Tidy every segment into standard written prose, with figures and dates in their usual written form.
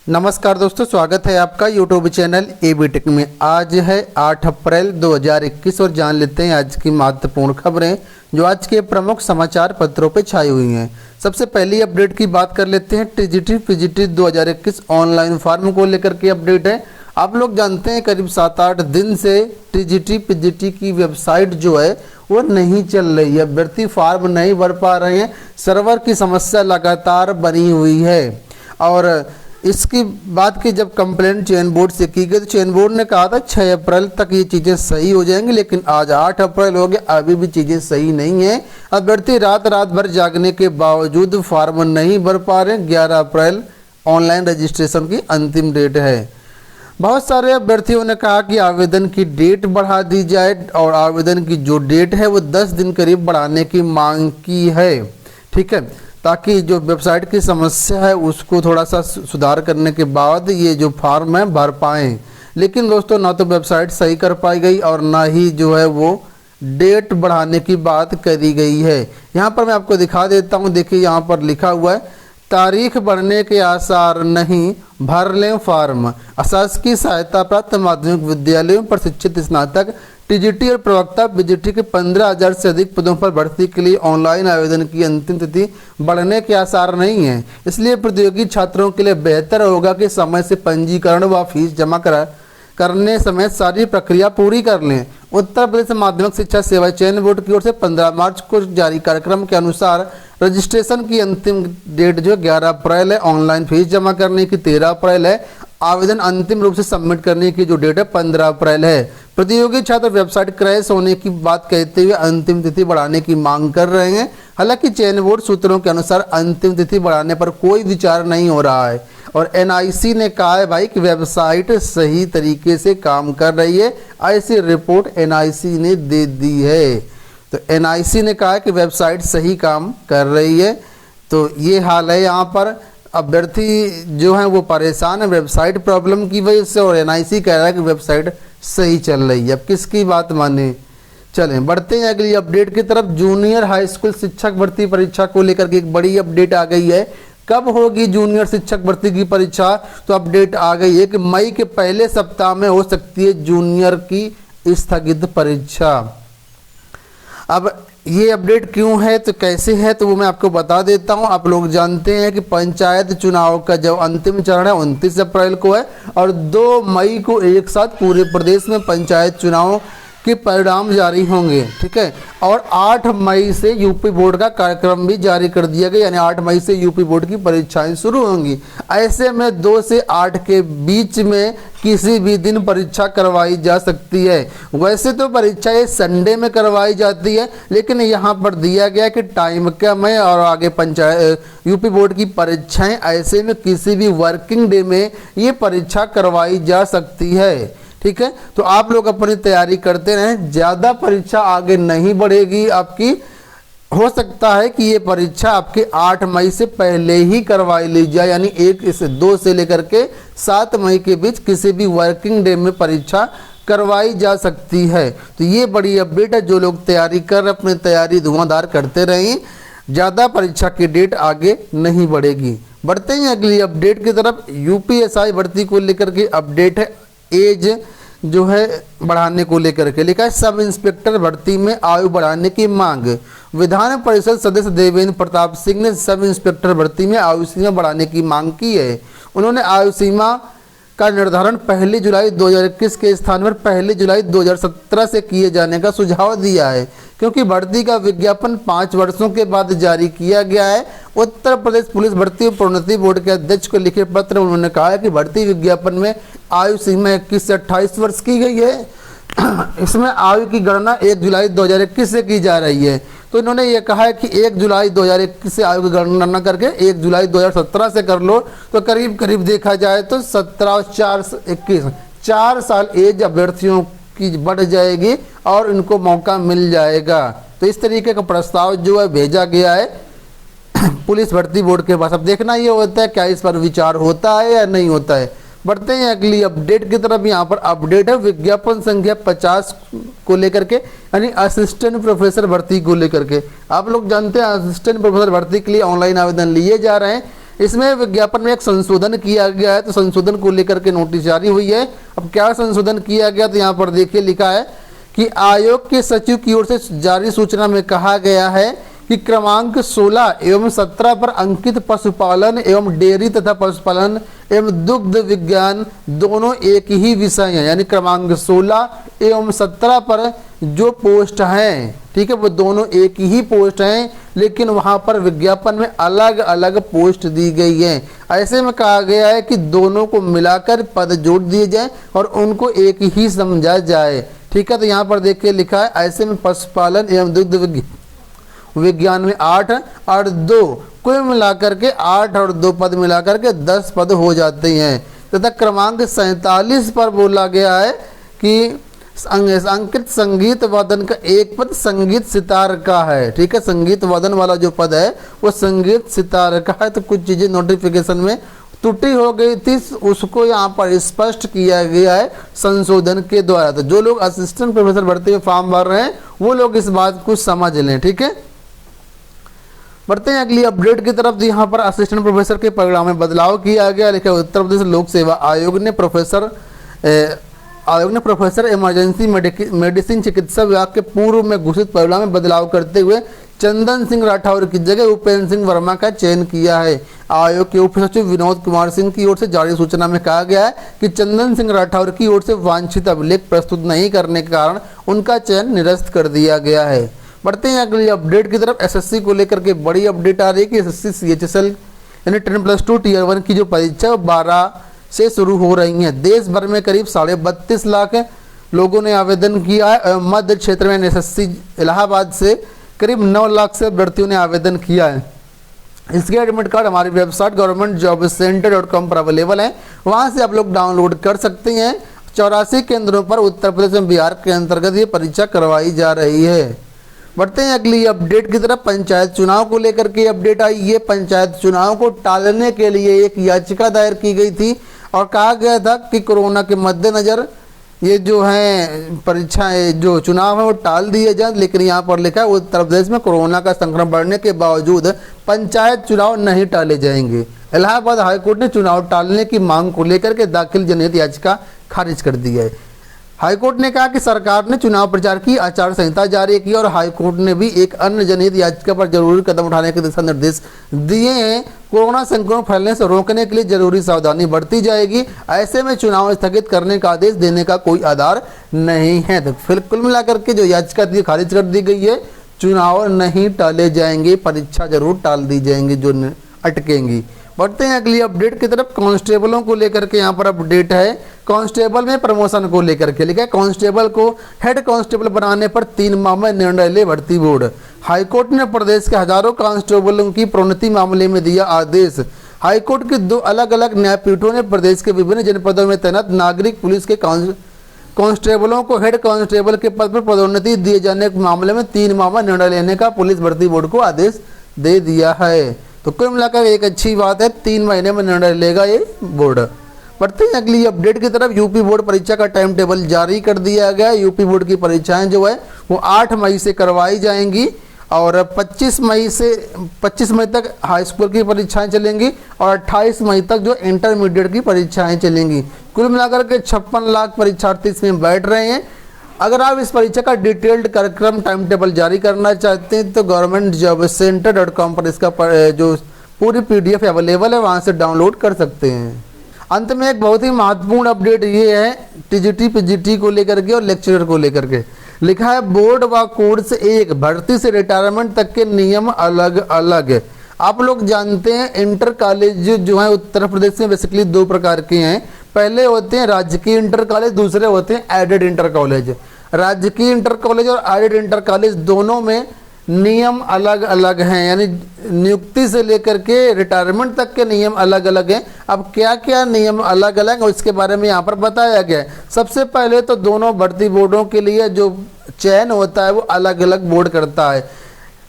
नमस्कार दोस्तों, स्वागत है आपका यूट्यूब चैनल एबी टेक में। आज है 8 अप्रैल 2021 और जान लेते हैं आज की महत्वपूर्ण खबरें जो आज के प्रमुख समाचार पत्रों पर छाई हुई हैं। सबसे पहली अपडेट की बात कर लेते हैं। टीजीटी पीजीटी 2021 ऑनलाइन फॉर्म को लेकर के अपडेट है। आप लोग जानते हैं करीब 7-8 दिन से टीजीटी पीजीटी की वेबसाइट जो है वो नहीं चल रही है, अभ्यर्थी फॉर्म नहीं भर पा रहे हैं, सर्वर की समस्या लगातार बनी हुई है। और इसकी बात की जब कंप्लेंट चयन बोर्ड से की गई तो चयन बोर्ड ने कहा था 6 अप्रैल तक ये चीज़ें सही हो जाएंगी, लेकिन आज 8 अप्रैल हो गया, अभी भी चीज़ें सही नहीं है। अभ्यर्थी रात भर जागने के बावजूद फॉर्म नहीं भर पा रहे। 11 अप्रैल ऑनलाइन रजिस्ट्रेशन की अंतिम डेट है। बहुत सारे अभ्यर्थियों ने कहा कि आवेदन की डेट बढ़ा दी जाए और आवेदन की जो डेट है वो 10 दिन करीब बढ़ाने की मांग की है, ठीक है, ताकि जो वेबसाइट की समस्या है उसको थोड़ा सा सुधार करने के बाद ये जो फॉर्म है भर पाएँ। लेकिन दोस्तों ना तो वेबसाइट सही कर पाई गई और ना ही जो है वो डेट बढ़ाने की बात करी गई है। यहाँ पर मैं आपको दिखा देता हूँ, देखिए यहाँ पर लिखा हुआ है तारीख बढ़ने के आसार नहीं, भर लें फॉर्म। अशासकीय सहायता प्राप्त माध्यमिक विद्यालयों पर शिक्षित स्नातक टीजीटी और प्रवक्ता पीजीटी के 15,000 से अधिक पदों पर भर्ती के लिए ऑनलाइन आवेदन की अंतिम तिथि बढ़ने के आसार नहीं है। इसलिए प्रतियोगी छात्रों के लिए बेहतर होगा कि समय से पंजीकरण व फीस जमा करने समेत सारी प्रक्रिया पूरी कर लें। उत्तर प्रदेश माध्यमिक शिक्षा सेवा चयन बोर्ड की ओर से 15 मार्च को जारी कार्यक्रम के अनुसार रजिस्ट्रेशन की अंतिम डेट जो 11 अप्रैल है, ऑनलाइन फीस जमा करने की 13 अप्रैल है, आवेदन अंतिम रूप से सबमिट करने की जो डेट है 15 अप्रैल है। प्रतियोगी छात्र वेबसाइट क्रैश होने की बात कहते हुए अंतिम तिथि बढ़ाने की मांग कर रहे हैं। हालांकि चयन बोर्ड सूत्रों के अनुसार अंतिम तिथि बढ़ाने पर कोई विचार नहीं हो रहा है और एनआईसी ने कहा है भाई कि वेबसाइट सही तरीके से काम कर रही है, ऐसी रिपोर्ट एनआईसी ने दे दी है। तो एनआईसी ने कहा है कि वेबसाइट सही काम कर रही है। तो ये हाल है, यहाँ पर अभ्यर्थी जो हैं वो परेशान है वेबसाइट प्रॉब्लम की वजह से और एनआईसी कह रहा है कि वेबसाइट सही चल रही है। अब किसकी बात माने। चलें बढ़ते हैं अगली अपडेट की तरफ। जूनियर हाई स्कूल शिक्षक भर्ती परीक्षा को लेकर के एक बड़ी अपडेट आ गई है। कब होगी जूनियर शिक्षक भर्ती की परीक्षा, तो अपडेट आ गई है कि मई के पहले सप्ताह में हो सकती है जूनियर की स्थगित परीक्षा। अब ये अपडेट क्यों है तो कैसे है तो वो मैं आपको बता देता हूँ। आप लोग जानते हैं कि पंचायत चुनाव का जो अंतिम चरण है 29 अप्रैल को है और 2 मई को एक साथ पूरे प्रदेश में पंचायत चुनाव के परिणाम जारी होंगे, ठीक है। और 8 मई से यूपी बोर्ड का कार्यक्रम भी जारी कर दिया गया, यानी 8 मई से यूपी बोर्ड की परीक्षाएं शुरू होंगी। ऐसे में 2 से 8 के बीच में किसी भी दिन परीक्षा करवाई जा सकती है। वैसे तो परीक्षाएं संडे में करवाई जाती है, लेकिन यहाँ पर दिया गया कि टाइम कम है और आगे पंचायत यूपी बोर्ड की परीक्षाएं, ऐसे में किसी भी वर्किंग डे में ये परीक्षा करवाई जा सकती है, ठीक है। तो आप लोग अपनी तैयारी करते रहें, ज़्यादा परीक्षा आगे नहीं बढ़ेगी आपकी। हो सकता है कि ये परीक्षा आपके 8 मई से पहले ही करवाई ली जाए, यानी 2 से लेकर के 7 मई के बीच किसी भी वर्किंग डे में परीक्षा करवाई जा सकती है। तो ये बड़ी अपडेट है। जो लोग तैयारी कर अपनी तैयारी धुआंधार करते रहें, ज़्यादा परीक्षा की डेट आगे नहीं बढ़ेगी। बढ़ते हैं अगली अपडेट की तरफ। यूपीएसआई भर्ती को लेकर के अपडेट है। एज जो है बढ़ाने को लेकर के लिखा है सब इंस्पेक्टर भर्ती में आयु बढ़ाने की मांग। विधान परिषद सदस्य देवेंद्र प्रताप सिंह ने सब इंस्पेक्टर भर्ती में आयु सीमा बढ़ाने की मांग की है। उन्होंने आयु सीमा का निर्धारण 1 जुलाई 2021 के स्थान पर 1 जुलाई 2017 से किए जाने का सुझाव दिया है, क्योंकि भर्ती का विज्ञापन 5 वर्षों के बाद जारी किया गया है। उत्तर प्रदेश पुलिस भर्ती और प्रोन्नति बोर्ड के अध्यक्ष को लिखे पत्र में उन्होंने कहा है कि भर्ती विज्ञापन में आयु सीमा 21 से 28 वर्ष की गई है। इसमें आयु की गणना 1 जुलाई 2021 से की जा रही है। तो इन्होंने ये कहा है कि 1 जुलाई 2021 से आयु की गणना न करके 1 जुलाई 2017 से कर लो, तो करीब करीब देखा जाए तो 17 और 4 21 4 साल एज अभ्यर्थियों की बढ़ जाएगी और इनको मौका मिल जाएगा। तो इस तरीके का प्रस्ताव जो है भेजा गया है पुलिस भर्ती बोर्ड के पास। अब देखना ये होता है क्या इस पर विचार होता है या नहीं होता है। बढ़ते हैं अगली अपडेट की तरफ। यहाँ पर अपडेट है विज्ञापन संख्या 50 को लेकर के, यानी असिस्टेंट प्रोफेसर भर्ती को लेकर के। आप लोग जानते हैं असिस्टेंट प्रोफेसर भर्ती के लिए ऑनलाइन आवेदन लिए जा रहे हैं। इसमें विज्ञापन में एक संशोधन किया गया है, तो संशोधन को लेकर के नोटिस जारी हुई है। अब क्या संशोधन किया गया, तो यहाँ पर देखिए लिखा है कि आयोग के सचिव की ओर से जारी सूचना में कहा गया है कि क्रमांक 16 एवं 17 पर अंकित पशुपालन एवं डेयरी तथा पशुपालन एवं दुग्ध विज्ञान दोनों एक ही विषय हैं। यानी क्रमांक 16 एवं 17 पर जो पोस्ट हैं, ठीक है, वो दोनों एक ही पोस्ट हैं, लेकिन वहां पर विज्ञापन में अलग अलग पोस्ट दी गई है। ऐसे में कहा गया है कि दोनों को मिलाकर पद जोड़ दिए जाए और उनको एक ही समझा जाए, ठीक है। तो यहाँ पर देखिए लिखा है ऐसे में पशुपालन एवं दुग्ध विज्ञान में 8 और 2 कुल मिलाकर के 8 और 2 पद मिलाकर के 10 पद हो जाते हैं। तथा क्रमांक 47 पर बोला गया है कि अंकित संगीत वादन का एक पद संगीत सितार का है, ठीक है। संगीत वादन वाला जो पद है वो संगीत सितार का है। तो कुछ चीजें नोटिफिकेशन में त्रुटि हो गई थी, उसको यहाँ पर स्पष्ट किया गया है संशोधन के द्वारा। तो जो लोग असिस्टेंट प्रोफेसर भर्ती में फॉर्म भर रहे हैं वो लोग इस बात को समझ लें, ठीक है। बढ़ते हैं अगली अपडेट की तरफ। यहाँ पर असिस्टेंट प्रोफेसर के परिणाम में बदलाव किया गया। लिखा उत्तर प्रदेश लोक सेवा आयोग ने प्रोफेसर इमरजेंसी मेडिसिन चिकित्सा विभाग के पूर्व में घोषित परिणाम में बदलाव करते हुए चंदन सिंह राठौर की जगह उपेंद्र सिंह वर्मा का चयन किया है। आयोग के उप सचिव विनोद कुमार सिंह की ओर से जारी सूचना में कहा गया है कि चंदन सिंह राठौर की ओर से वांछित अभिलेख प्रस्तुत नहीं करने के कारण उनका चयन निरस्त कर दिया गया है। बढ़ते हैं अगली अपडेट की तरफ। एसएससी को लेकर के बड़ी अपडेट आ रही है कि एसएससी सीएचएसएल यानी 10+2 टियर 1 की जो परीक्षा है 12 से शुरू हो रही है। देश भर में करीब 32.5 लाख लोगों ने आवेदन किया है। मध्य क्षेत्र में एसएससी इलाहाबाद से करीब 9 लाख से अभ्यर्थियों ने आवेदन किया है। इसके एडमिट कार्ड हमारी वेबसाइट governmentjobcenter.com पर अवेलेबल है, वहाँ से आप लोग डाउनलोड कर सकते हैं। 84 केंद्रों पर उत्तर प्रदेश में बिहार के अंतर्गत ये परीक्षा करवाई जा रही है। बढ़ते हैं अगली अपडेट की तरफ। पंचायत चुनाव को लेकर के अपडेट आई है। पंचायत चुनाव को टालने के लिए एक याचिका दायर की गई थी और कहा गया था कि कोरोना के मद्देनजर ये जो है परीक्षाएं जो चुनाव है वो टाल दिए जाए। लेकिन यहाँ पर लिखा है उत्तर प्रदेश में कोरोना का संक्रमण बढ़ने के बावजूद पंचायत चुनाव नहीं टाले जाएंगे। इलाहाबाद हाईकोर्ट ने चुनाव टालने की मांग को लेकर के दाखिल जनहित याचिका खारिज कर दी है। हाईकोर्ट ने कहा कि सरकार ने चुनाव प्रचार की आचार संहिता जारी की और हाईकोर्ट ने भी एक अन्य जनहित याचिका पर जरूरी कदम उठाने के दिशा निर्देश दिए हैं। कोरोना संक्रमण फैलने से रोकने के लिए जरूरी सावधानी बरती जाएगी। ऐसे में चुनाव स्थगित करने का आदेश देने का कोई आधार नहीं है। तो फिर कुल मिलाकर के जो याचिका थी खारिज कर दी गई है। चुनाव नहीं टाले जाएंगे, परीक्षा जरूर टाल दी जाएंगी जो अटकेंगी। बढ़ते हैं अगली अपडेट की तरफ। कांस्टेबलों को लेकर के यहाँ पर अपडेट है। कांस्टेबल में प्रमोशन को लेकर के लिखा है कांस्टेबल को हेड कांस्टेबल बनाने पर 3 माह में निर्णय ले भर्ती बोर्ड। हाईकोर्ट ने प्रदेश के हजारों कांस्टेबलों की प्रोन्नति मामले में दिया आदेश। हाईकोर्ट की 2 अलग अलग न्यायपीठों ने प्रदेश के विभिन्न जनपदों में तैनात नागरिक पुलिस के कांस्टेबलों को हेड कांस्टेबल के पद पर पदोन्नति दिए जाने के मामले में 3 माह में निर्णय लेने का पुलिस भर्ती बोर्ड को आदेश दे दिया है। तो कुल मिलाकर एक अच्छी बात है, 3 महीने में निर्णय लेगा ये बोर्ड। बढ़ते हैं अगली अपडेट की तरफ। यूपी बोर्ड परीक्षा का टाइम टेबल जारी कर दिया गया। यूपी बोर्ड की परीक्षाएं जो है वो 8 मई से करवाई जाएंगी और 25 मई तक हाई स्कूल की परीक्षाएं चलेंगी और 28 मई तक जो इंटरमीडिएट की परीक्षाएं चलेंगी। कुल मिलाकर के 56 लाख परीक्षार्थी इसमें बैठ रहे हैं। अगर आप इस परीक्षा का डिटेल्ड कार्यक्रम टाइम टेबल जारी करना चाहते हैं तो governmentjobcenter.com पर इसका जो पूरी PDF अवेलेबल है वहाँ से डाउनलोड कर सकते हैं। अंत में एक बहुत ही महत्वपूर्ण अपडेट ये है TGT PGT को लेकर के और लेक्चरर को लेकर के। लिखा है बोर्ड व कोर्स 1 भर्ती से रिटायरमेंट तक के नियम अलग अलग है। आप लोग जानते हैं इंटर कॉलेज जो है उत्तर प्रदेश में बेसिकली 2 प्रकार के हैं। पहले होते हैं राजकीय इंटर कॉलेज, दूसरे होते हैं एडेड इंटर कॉलेज। राजकीय इंटर कॉलेज और एडेड इंटर कॉलेज दोनों में नियम अलग अलग हैं, यानी नियुक्ति से लेकर के रिटायरमेंट तक के नियम अलग अलग हैं। अब क्या क्या नियम अलग अलग है उसके बारे में यहाँ पर बताया गया है। सबसे पहले तो दोनों भर्ती बोर्डों के लिए जो चयन होता है वो अलग अलग बोर्ड करता है।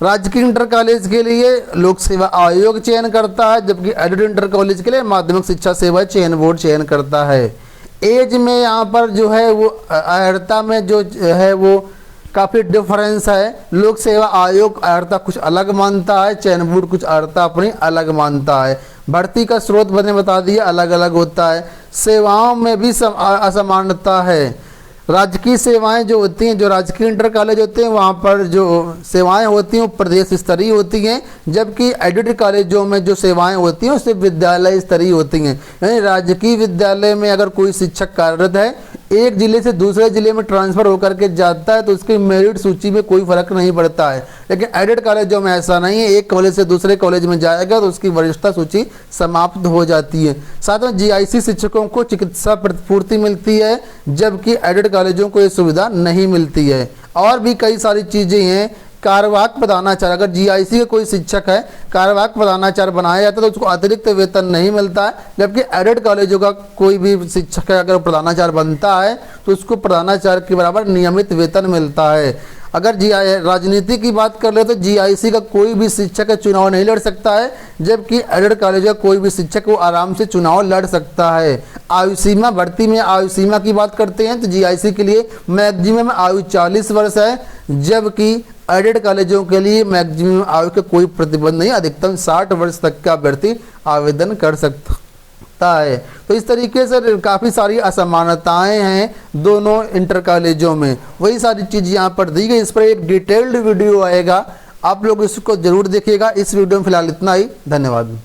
राजकीय इंटर कॉलेज के लिए लोक सेवा आयोग चयन करता है, जबकि एडेड इंटर कॉलेज के लिए माध्यमिक शिक्षा सेवा चयन बोर्ड चयन करता है। एज में यहाँ पर जो है वो अर्हता में जो है वो काफ़ी डिफरेंस है। लोक सेवा आयोग अर्हता कुछ अलग मानता है, चयन बोर्ड कुछ अर्हता अपनी अलग मानता है। भर्ती का स्रोत मैंने बता दिया अलग अलग होता है। सेवाओं में भी असमानता है। राजकीय सेवाएं जो होती हैं, जो राजकीय इंटर कॉलेज होते हैं वहाँ पर जो सेवाएं होती हैं वो प्रदेश स्तरीय होती हैं, जबकि एडिट कॉलेजों में जो सेवाएं होती हैं उससे विद्यालय स्तरीय होती हैं। यानी राजकीय विद्यालय में अगर कोई शिक्षक कार्यरत है, एक जिले से दूसरे जिले में ट्रांसफ़र होकर के जाता है तो उसकी मेरिट सूची में कोई फर्क नहीं पड़ता है। लेकिन एडेड कॉलेजों में ऐसा नहीं है, एक कॉलेज से दूसरे कॉलेज में जाएगा तो उसकी वरिष्ठता सूची समाप्त हो जाती है। साथ में जीआईसी शिक्षकों को चिकित्सा प्रतिपूर्ति मिलती है, जबकि एडेड कॉलेजों को ये सुविधा नहीं मिलती है। और भी कई सारी चीज़ें हैं। कार्यवाहक प्रधानाचार्य, अगर जीआईसी का कोई शिक्षक है, कार्यवाहक प्रधानाचार्य बनाया जाता है तो उसको अतिरिक्त वेतन नहीं मिलता है, जबकि एडेड कॉलेजों का कोई भी शिक्षक है अगर प्रधानाचार्य बनता है तो उसको प्रधानाचार्य के बराबर नियमित वेतन मिलता है। अगर राजनीति की बात कर ले तो जीआईसी का कोई भी शिक्षक चुनाव नहीं लड़ सकता है, जबकि एडेड कॉलेज का कोई भी शिक्षक वो आराम से चुनाव लड़ सकता है। आयु सीमा, भर्ती में आयु सीमा की बात करते हैं तो जीआईसी के लिए मैक्सिमम आयु 40 वर्ष है, जबकि एडेड कॉलेजों के लिए मैक्सिमम आयु के कोई प्रतिबंध नहीं, अधिकतम 60 वर्ष तक का अभ्यर्थी आवेदन कर सकता है। तो इस तरीके से काफ़ी सारी असमानताएं हैं दोनों इंटर कॉलेजों में। वही सारी चीज़ यहाँ पर दी गई। इस पर एक डिटेल्ड वीडियो आएगा, आप लोग इसको जरूर देखिएगा। इस वीडियो में फिलहाल इतना ही, धन्यवाद।